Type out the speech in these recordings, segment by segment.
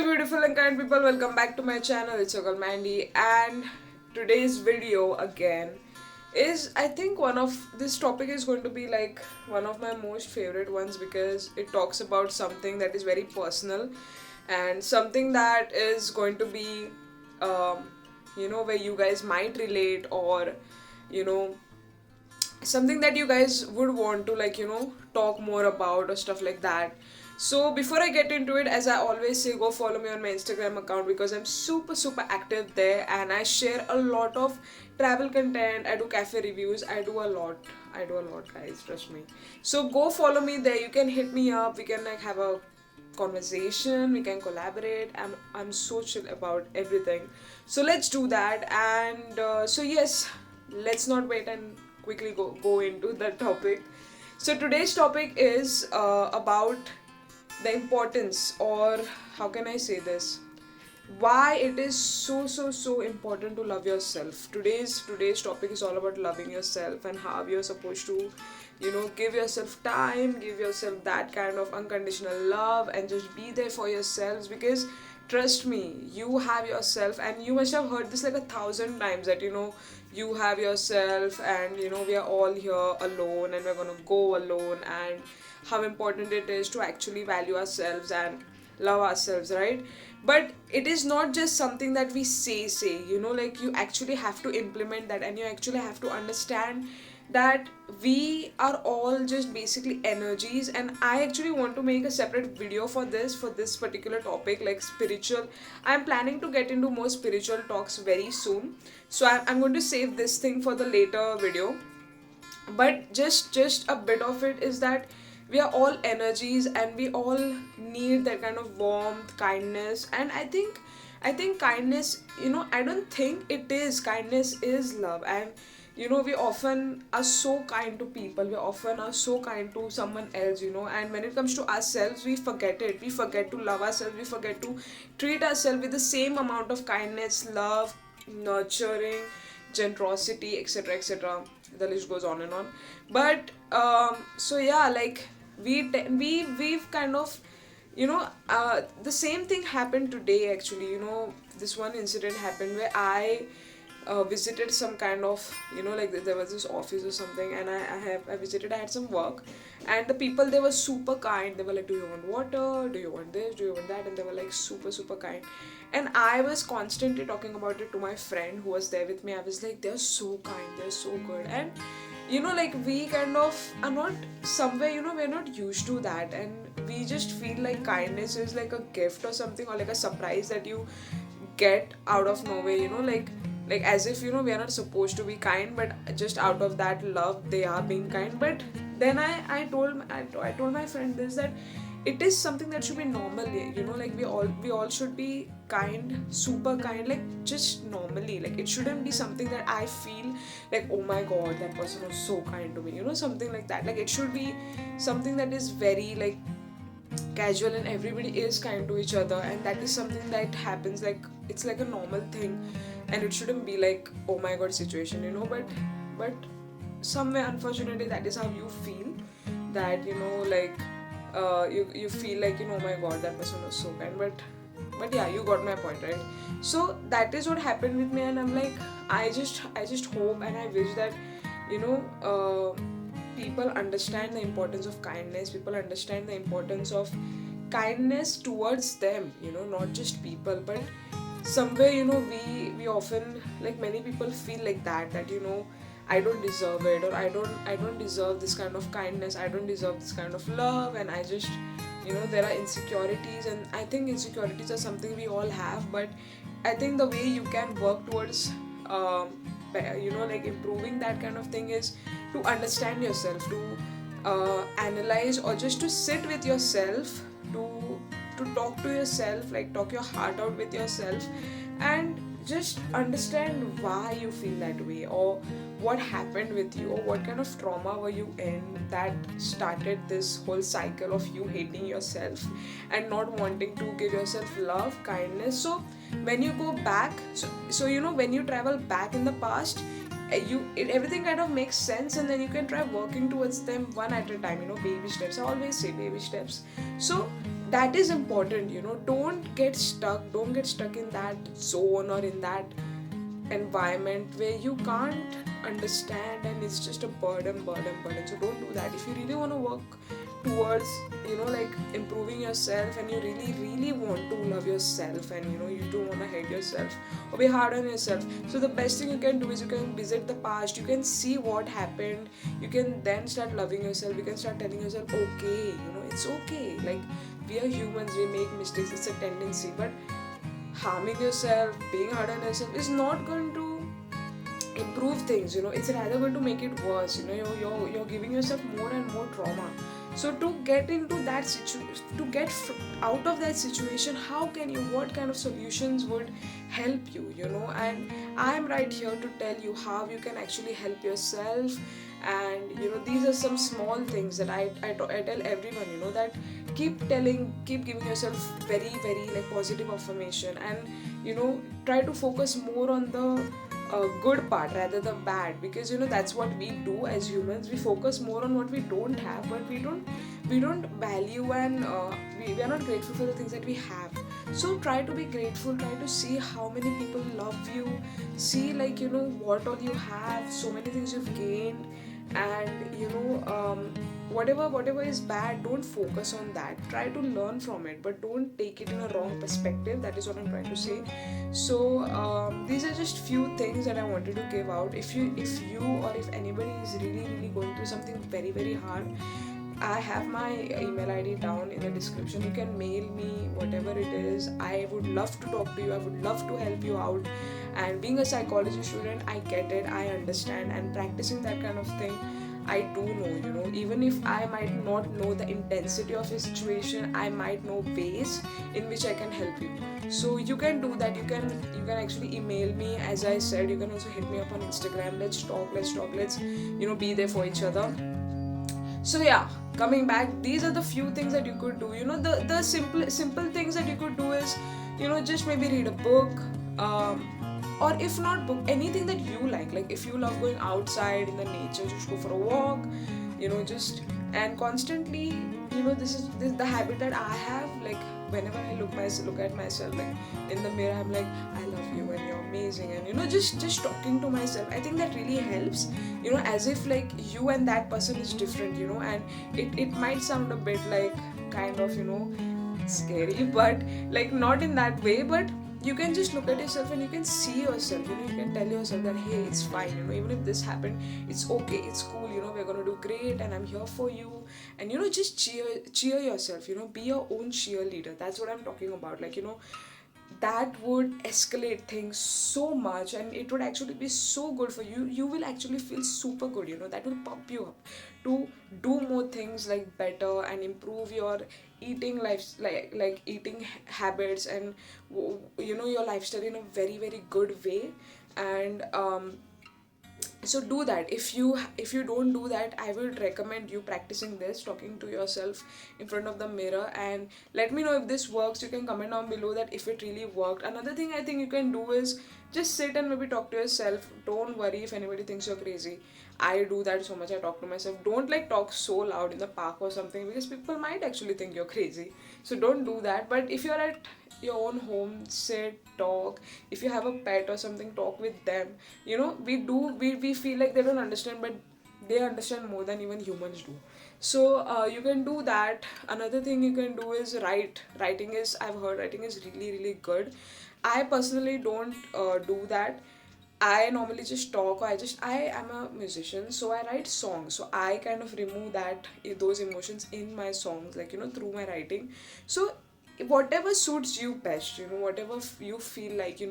beautiful and kind people, welcome back to my channel. It's your girl Mandy, and today's video again is, I think, this topic is going to be like one of my most favorite ones because it talks about something that is very personal and something that is going to be um, where you guys might relate, or you know something that you guys would want to talk more about or stuff like that. So before I get into it, as I always say, go follow me on my Instagram account because I'm super active there and I share a lot of travel content. I do cafe reviews. I do a lot, guys, trust me. So go follow me there. You can hit me up. We can have a conversation, we can collaborate. I'm so chill about everything, so let's do that. And so yes, let's not wait and quickly go into the topic. So today's topic is about the importance, or how can I say this, why it is so important to love yourself. Today's topic is all about loving yourself and how you're supposed to give yourself time, give yourself that kind of unconditional love, and just be there for yourselves. Because trust me, you have yourself, and you must have heard this like 1,000 times that you have yourself, and we are all here alone and we're gonna go alone, and how important it is to actually value ourselves and love ourselves, right? But it is not just something that we say, like you actually have to implement that, and you actually have to understand that we are all just basically energies. And I actually want to make a separate video for this particular topic, like spiritual. I'm planning to get into more spiritual talks very soon, so I'm going to save this thing for the later video. But just a bit of it is that we are all energies and we all need that kind of warmth, kindness. And I think kindness, I don't think it is kindness is love. And we often are so kind to people, we often are so kind to someone else, and when it comes to ourselves, we forget it. We forget to love ourselves, we forget to treat ourselves with the same amount of kindness, love, nurturing, generosity, etc. The list goes on and on. But so yeah, like we've kind of the same thing happened today actually. This one incident happened where I visited some kind of, like there was this office or something, and I visited. I had some work, and the people, they were super kind. They were like, do you want water, do you want this, do you want that? And they were like super kind. And I was constantly talking about it to my friend who was there with me. I was like, they're so kind, they're so good. And like we kind of are not somewhere, we're not used to that, and we just feel like kindness is like a gift or something, or like a surprise that you get out of nowhere, like as if we are not supposed to be kind, but just out of that love they are being kind. But then I told my friend this, that it is something that should be normal, like we all should be kind, super kind, like just normally. Like it shouldn't be something that I feel like, oh my god, that person was so kind to me, something like that. Like it should be something that is very like casual, and everybody is kind to each other, and that is something that happens, like it's like a normal thing. And it shouldn't be like, oh my god situation, but somewhere unfortunately that is how you feel, that like you feel like, oh my god, that person was so kind. But yeah, you got my point, right? So that is what happened with me, and I'm like, I just hope and I wish that people understand the importance of kindness. People understand the importance of kindness towards them, not just people. But somewhere, we often, like many people feel like that I don't deserve it, or I don't deserve this kind of kindness, I don't deserve this kind of love. And I just, there are insecurities, and I think insecurities are something we all have. But I think the way you can work towards like improving that kind of thing is to understand yourself, to analyze, or just to sit with yourself, to talk to yourself, like talk your heart out with yourself, and just understand why you feel that way, or what happened with you, or what kind of trauma were you in that started this whole cycle of you hating yourself and not wanting to give yourself love, kindness. So when you go back, so when you travel back in the past, everything kind of makes sense, and then you can try working towards them one at a time, baby steps. I always say baby steps. So that is important, don't get stuck in that zone or in that environment where you can't understand and it's just a burden. So don't do that. If you really want to work towards, like improving yourself, and you really want to love yourself, and you don't want to hate yourself or be hard on yourself, so the best thing you can do is you can visit the past, you can see what happened, you can then start loving yourself, you can start telling yourself, okay, it's okay, like we are humans, we make mistakes, it's a tendency, but harming yourself, being hard on yourself is not going to improve things, it's rather going to make it worse. You're giving yourself more and more trauma. So to get into that situation, to get out of that situation, how can you, what kind of solutions would help you, and I'm right here to tell you how you can actually help yourself. And these are some small things that I tell everyone, that keep giving yourself very like positive affirmation, and try to focus more on the good part rather than bad, because that's what we do as humans, we focus more on what we don't have, but we don't value, and we are not grateful for the things that we have. So try to be grateful, try to see how many people love you, see, like, what all you have, so many things you've gained, and whatever is bad, don't focus on that, try to learn from it, but don't take it in a wrong perspective. That is what I'm trying to say. So these are just few things that I wanted to give out. If you or if anybody is really going through something very hard, I have my email ID down in the description. You can mail me whatever it is. I would love to talk to you. I would love to help you out. And being a psychology student, I get it. I understand. And practicing that kind of thing, I do know. Even if I might not know the intensity of your situation, I might know ways in which I can help you. So you can do that. You can actually email me. As I said, you can also hit me up on Instagram. Let's talk. Let's be there for each other. So yeah, coming back, these are the few things that you could do. The simple things that you could do is, just maybe read a book, or if not book, anything that you like if you love going outside in the nature, just go for a walk, just, and constantly, this is the habit that I have. Like whenever I look at myself, like in the mirror, I'm like, I love you and you're amazing, and just talking to myself, I think that really helps, as if like you and that person is different, and it might sound a bit like kind of scary, but like not in that way, but you can just look at yourself and you can see yourself, you can tell yourself that, hey, it's fine, even if this happened, it's okay, it's cool, we're gonna do great, and I'm here for you. And just cheer yourself, be your own cheerleader. That's what I'm talking about. Like, that would escalate things so much, and it would actually be so good for you. You will actually feel super good, that will pump you up to do more things like better and improve your eating life, like eating habits, and your lifestyle in a very good way. And so do that. If you don't do that, I would recommend you practicing this, talking to yourself in front of the mirror, and let me know if this works. You can comment down below that if it really worked. Another thing I think you can do is just sit and maybe talk to yourself. Don't worry if anybody thinks you're crazy. I do that so much. I talk to myself. Don't like talk so loud in the park or something, because people might actually think you're crazy. So don't do that. But if you're at your own home, sit, talk. If you have a pet or something, talk with them. We feel like they don't understand, but they understand more than even humans do. So you can do that. Another thing you can do is I've heard writing is really good. I personally don't do that. I normally just talk, or I am a musician, so I write songs. So I kind of remove those emotions in my songs, like, through my writing. So whatever suits you best, whatever you feel like,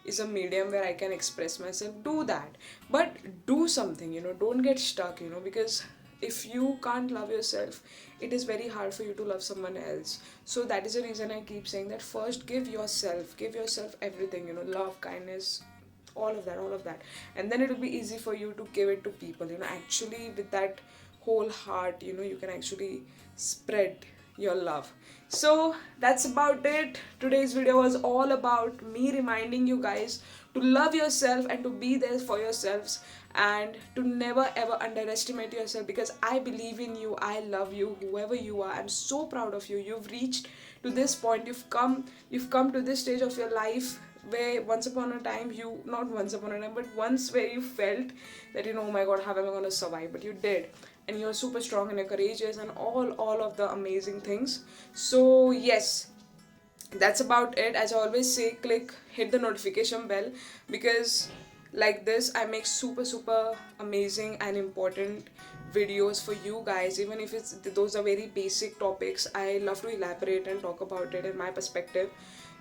is a medium where I can express myself, do that. But do something, don't get stuck, because if you can't love yourself, it is very hard for you to love someone else. So that is the reason I keep saying that first give yourself everything, love, kindness, all of that, and then it will be easy for you to give it to people, actually with that whole heart, you can actually spread your love. So that's about it. Today's video was all about me reminding you guys to love yourself and to be there for yourselves, and to never ever underestimate yourself, because I believe in you, I love you, whoever you are. I'm so proud of you. You've reached to this point. You've come to this stage of your life where once upon a time, you not once upon a time, but once, where you felt that, oh my god, how am I going to survive, but you did. And you're super strong and you're courageous and all of the amazing things. So yes, that's about it. As I always say, hit the notification bell, because like this I make super amazing and important videos for you guys. Even if it's those are very basic topics, I love to elaborate and talk about it in my perspective.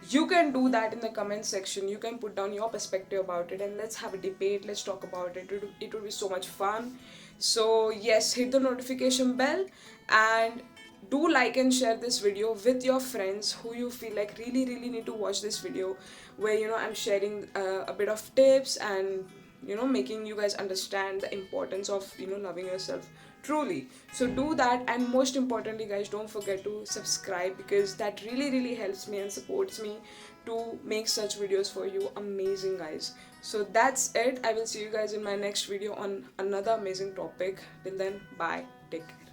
You can do that in the comment section. You can put down your perspective about it, and let's have a debate, let's talk about it. It would be so much fun. So yes, hit the notification bell, and do like and share this video with your friends who you feel like really need to watch this video, where I'm sharing a bit of tips, and making you guys understand the importance of loving yourself truly. So do that, and most importantly guys, don't forget to subscribe, because that really helps me and supports me to make such videos for you. Amazing guys. So that's it. I will see you guys in my next video on another amazing topic. Till then, bye, take care.